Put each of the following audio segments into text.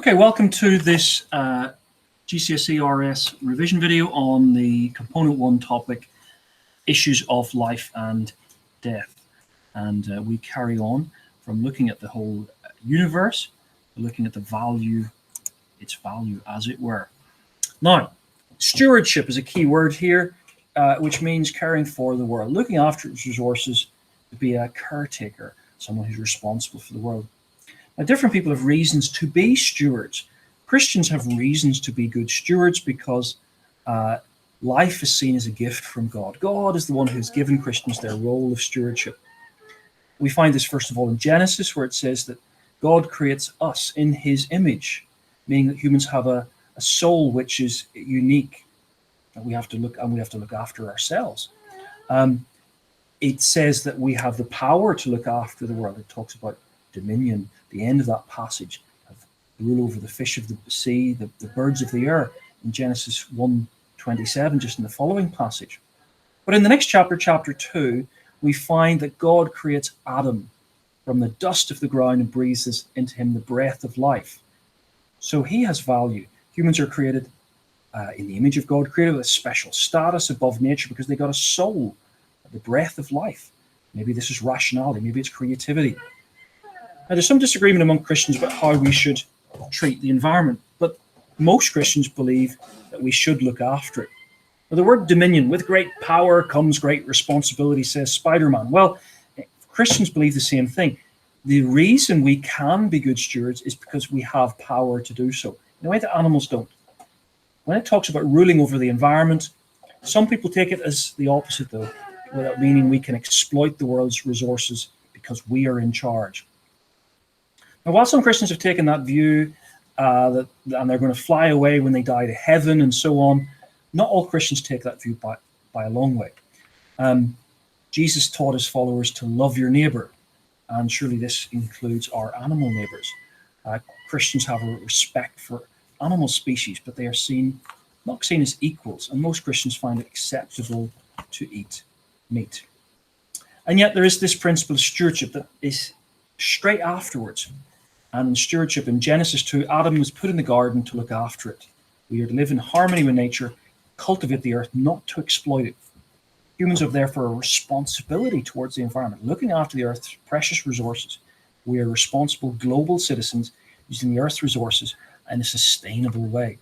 Okay, welcome to this GCSE RS revision video on the Component 1 topic, Issues of Life and Death. And we carry on from looking at the whole universe, looking at the value, its value as it were. Now, stewardship is a key word here, which means caring for the world, looking after its resources, to be a caretaker, someone who's responsible for the world. Now, different people have reasons to be stewards. Christians have reasons to be good stewards because life is seen as a gift from God. God is the one who's given Christians their role of stewardship. We find this, first of all, in Genesis, where it says that God creates us in his image, meaning that humans have a soul which is unique, that we have to look after ourselves. It says that we have the power to look after the world. It talks about dominion. The end of that passage of rule over the fish of the sea, the birds of the air, in Genesis 1:27, just in the following passage. But in the next chapter, chapter 2, we find that God creates Adam from the dust of the ground and breathes into him the breath of life. So he has value. Humans are created in the image of God, created with a special status above nature because they got a soul, the breath of life. Maybe this is rationality, maybe it's creativity. Now, there's some disagreement among Christians about how we should treat the environment, but most Christians believe that we should look after it. Now, the word dominion, with great power comes great responsibility, says Spider-Man. Well, Christians believe the same thing. The reason we can be good stewards is because we have power to do so, in a way that animals don't. When it talks about ruling over the environment, some people take it as the opposite, though, without meaning we can exploit the world's resources because we are in charge. Now, while some Christians have taken that view and they're going to fly away when they die to heaven and so on, not all Christians take that view by a long way. Jesus taught his followers to love your neighbor, and surely this includes our animal neighbors. Christians have a respect for animal species, but they are not seen as equals, and most Christians find it acceptable to eat meat. And yet there is this principle of stewardship that is straight afterwards. And in stewardship in Genesis 2, Adam was put in the garden to look after it. We are to live in harmony with nature, cultivate the earth, not to exploit it. Humans have therefore a responsibility towards the environment, looking after the earth's precious resources. We are responsible global citizens using the earth's resources in a sustainable way.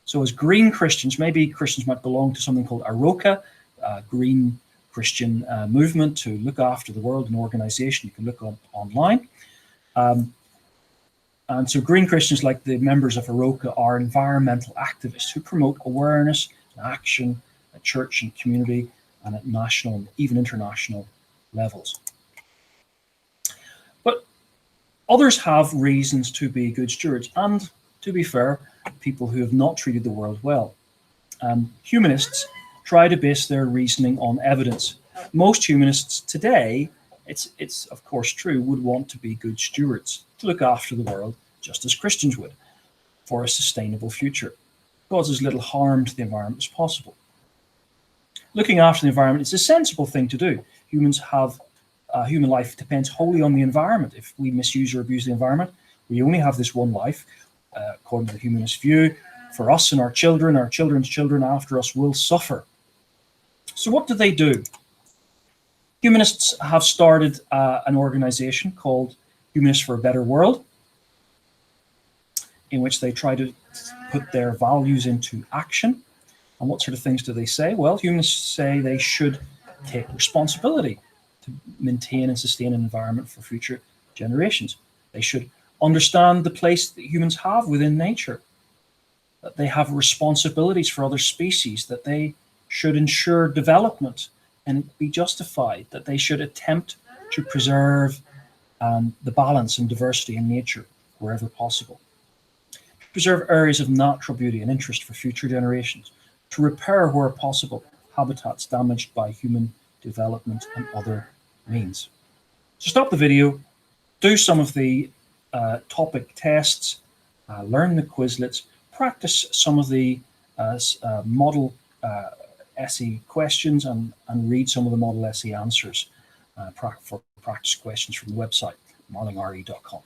So as green Christians, maybe Christians might belong to something called Eduqas, a green Christian movement to look after the world, an organization you can look up online. And so green Christians, like the members of Eduqas, are environmental activists who promote awareness and action at church and community and at national and even international levels. But others have reasons to be good stewards, and to be fair, people who have not treated the world well. Humanists try to base their reasoning on evidence. Most humanists today, it's of course true, would want to be good stewards, to look after the world just as Christians would, for a sustainable future, cause as little harm to the environment as possible. Looking after the environment is a sensible thing to do. Human life depends wholly on the environment. If we misuse or abuse the environment, we only have this one life, according to the humanist view. For us and our children's children after us will suffer. So what do? Humanists have started an organization called Humanists for a Better World, in which they try to put their values into action. And what sort of things do they say? Well, humanists say they should take responsibility to maintain and sustain an environment for future generations. They should understand the place that humans have within nature, that they have responsibilities for other species, that they should ensure development and be justified, that they should attempt to preserve the balance and diversity in nature wherever possible, to preserve areas of natural beauty and interest for future generations, to repair where possible habitats damaged by human development and other means. So stop the video, do some of the topic tests, learn the Quizlets, practice some of the model essay questions and read some of the model essay answers for practice questions from the website, marlingre.com.